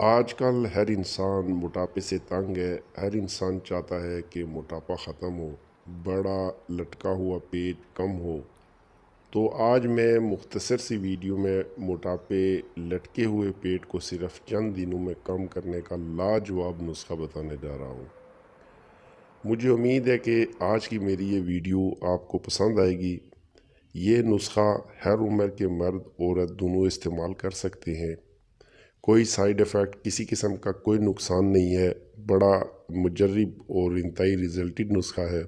آج کل ہر انسان موٹاپے سے تنگ ہے۔ ہر انسان چاہتا ہے کہ موٹاپا ختم ہو، بڑا لٹکا ہوا پیٹ کم ہو۔ تو آج میں مختصر سی ویڈیو میں موٹاپے لٹکے ہوئے پیٹ کو صرف چند دنوں میں کم کرنے کا لاجواب نسخہ بتانے جا رہا ہوں۔ مجھے امید ہے کہ آج کی میری یہ ویڈیو آپ کو پسند آئے گی۔ یہ نسخہ ہر عمر کے مرد عورت دونوں استعمال کر سکتے ہیں۔ کوئی سائیڈ ایفیکٹ، کسی قسم کا کوئی نقصان نہیں ہے۔ بڑا مجرب اور انتہائی ریزلٹڈ نسخہ ہے۔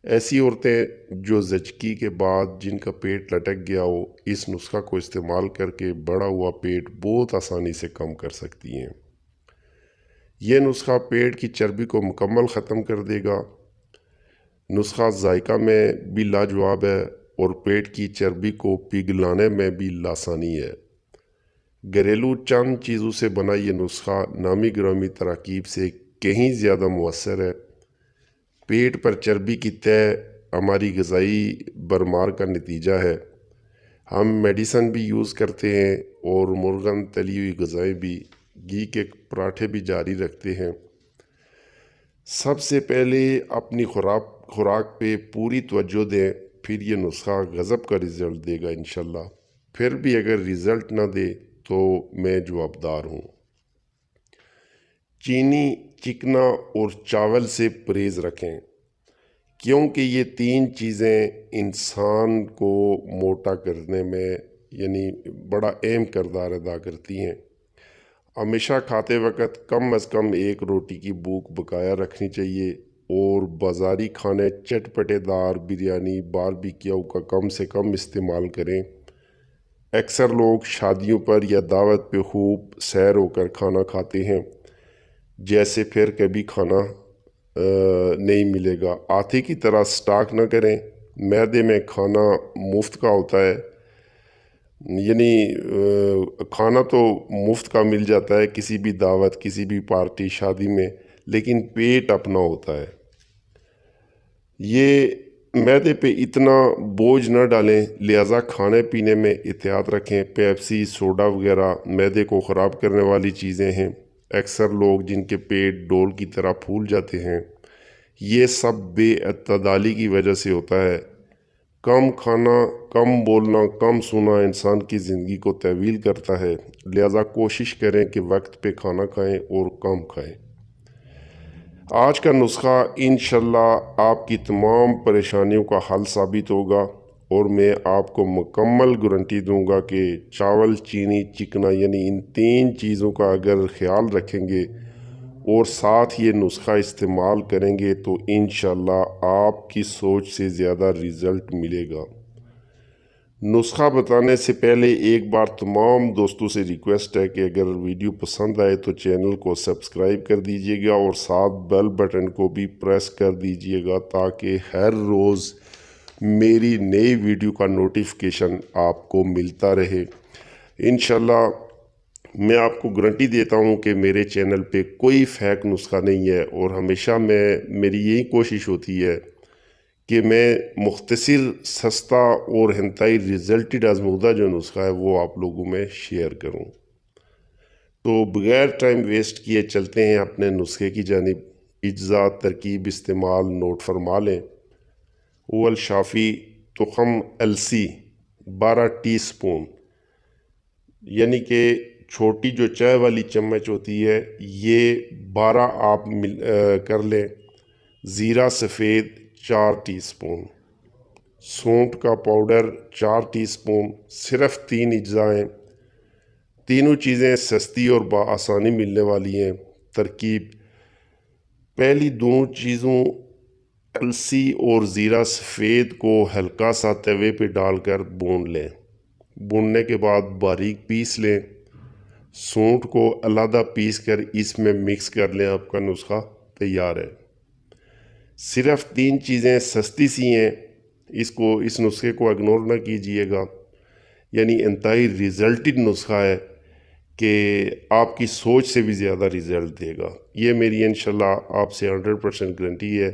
ایسی عورتیں جو زچگی کے بعد جن کا پیٹ لٹک گیا ہو، اس نسخہ کو استعمال کر کے بڑا ہوا پیٹ بہت آسانی سے کم کر سکتی ہیں۔ یہ نسخہ پیٹ کی چربی کو مکمل ختم کر دے گا۔ نسخہ ذائقہ میں بھی لاجواب ہے اور پیٹ کی چربی کو پگھلانے میں بھی لاسانی ہے۔ گھریلو چند چیزوں سے بنا یہ نسخہ نامی گرامی تراکیب سے کہیں زیادہ مؤثر ہے۔ پیٹ پر چربی کی تہ ہماری غذائی برمار کا نتیجہ ہے۔ ہم میڈیسن بھی یوز کرتے ہیں اور مرغن تلی ہوئی غذائیں بھی، گھی کے پراٹھے بھی جاری رکھتے ہیں۔ سب سے پہلے اپنی خوراک پہ پوری توجہ دیں، پھر یہ نسخہ غضب کا رزلٹ دے گا انشاءاللہ۔ پھر بھی اگر رزلٹ نہ دے تو میں جوابدار ہوں۔ چینی، چکنا اور چاول سے پرہیز رکھیں، کیونکہ یہ تین چیزیں انسان کو موٹا کرنے میں بڑا اہم کردار ادا کرتی ہیں۔ ہمیشہ کھاتے وقت کم از کم ایک روٹی کی بھوک بقایا رکھنی چاہیے اور بازاری کھانے چٹپٹے دار بریانی، باربیکیو کا کم سے کم استعمال کریں۔ اکثر لوگ شادیوں پر یا دعوت پہ خوب سیر ہو کر کھانا کھاتے ہیں، جیسے پھر کبھی کھانا نہیں ملے گا۔ آٹے کی طرح سٹاک نہ کریں۔ معدے میں کھانا مفت کا ہوتا ہے، کھانا تو مفت کا مل جاتا ہے کسی بھی دعوت، کسی بھی پارٹی، شادی میں، لیکن پیٹ اپنا ہوتا ہے۔ یہ معدے پہ اتنا بوجھ نہ ڈالیں، لہٰذا کھانے پینے میں احتیاط رکھیں۔ پیپسی، سوڈا وغیرہ معدے کو خراب کرنے والی چیزیں ہیں۔ اکثر لوگ جن کے پیٹ ڈول کی طرح پھول جاتے ہیں، یہ سب بے اعتدالی کی وجہ سے ہوتا ہے۔ کم کھانا، کم بولنا، کم سونا انسان کی زندگی کو طویل کرتا ہے، لہٰذا کوشش کریں کہ وقت پہ کھانا کھائیں اور کم کھائیں۔ آج کا نسخہ انشاءاللہ آپ کی تمام پریشانیوں کا حل ثابت ہوگا اور میں آپ کو مکمل گارنٹی دوں گا کہ چاول، چینی، چکنا ان تین چیزوں کا اگر خیال رکھیں گے اور ساتھ یہ نسخہ استعمال کریں گے تو انشاءاللہ آپ کی سوچ سے زیادہ رزلٹ ملے گا۔ نسخہ بتانے سے پہلے ایک بار تمام دوستوں سے ریکویسٹ ہے کہ اگر ویڈیو پسند آئے تو چینل کو سبسکرائب کر دیجیے گا اور ساتھ بیل بٹن کو بھی پریس کر دیجیے گا تاکہ ہر روز میری نئی ویڈیو کا نوٹیفیکیشن آپ کو ملتا رہے۔ انشاءاللہ میں آپ کو گارنٹی دیتا ہوں کہ میرے چینل پہ کوئی فیک نسخہ نہیں ہے اور ہمیشہ میری یہی کوشش ہوتی ہے کہ میں مختصر، سستا اور انتہائی ریزلٹڈ آزمودہ جو نسخہ ہے وہ آپ لوگوں میں شیئر کروں۔ تو بغیر ٹائم ویسٹ کیے چلتے ہیں اپنے نسخے کی جانب۔ اجزاء، ترکیب، استعمال نوٹ فرما لیں۔ اول شافی تخم السی 12 ٹی سپون، کہ چھوٹی جو چائے والی چمچ ہوتی ہے یہ 12 آپ کر لیں۔ زیرہ سفید 4 ٹی سپون، سونٹ کا پاؤڈر 4 ٹی سپون، صرف 3 اجزاء ہیں۔ تینوں چیزیں سستی اور بآسانی ملنے والی ہیں۔ ترکیب: پہلی دونوں چیزوں السی اور زیرہ سفید کو ہلکا سا توے پہ ڈال کر بھون لیں۔ بھوننے کے بعد باریک پیس لیں۔ سونٹ کو علیحدہ پیس کر اس میں مکس کر لیں، آپ کا نسخہ تیار ہے۔ صرف 3 چیزیں سستی سی ہیں، اس نسخے کو اگنور نہ کیجیے گا۔ انتہائی ریزلٹڈ نسخہ ہے کہ آپ کی سوچ سے بھی زیادہ رزلٹ دے گا۔ یہ میری انشاءاللہ آپ سے 100% گارنٹی ہے۔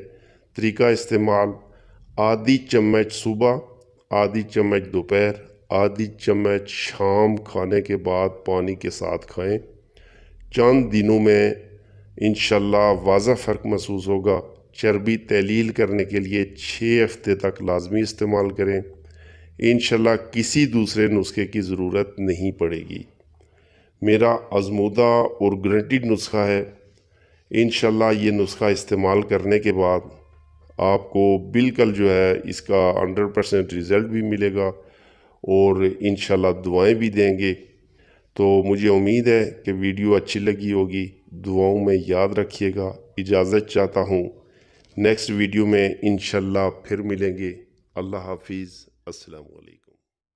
طریقہ استعمال: آدھی چمچ صبح، آدھی چمچ دوپہر، آدھی چمچ شام کھانے کے بعد پانی کے ساتھ کھائیں۔ چند دنوں میں انشاءاللہ واضح فرق محسوس ہوگا۔ چربی تحلیل کرنے کے لیے 6 ہفتے تک لازمی استعمال کریں۔ انشاءاللہ کسی دوسرے نسخے کی ضرورت نہیں پڑے گی۔ میرا آزمودہ اور گارنٹیڈ نسخہ ہے۔ انشاءاللہ یہ نسخہ استعمال کرنے کے بعد آپ کو بالکل جو ہے اس کا 100% رزلٹ بھی ملے گا اور انشاءاللہ دعائیں بھی دیں گے۔ تو مجھے امید ہے کہ ویڈیو اچھی لگی ہوگی، دعاؤں میں یاد رکھیے گا۔ اجازت چاہتا ہوں، نیکسٹ ویڈیو میں انشاءاللہ پھر ملیں گے۔ اللہ حافظ، السلام علیکم۔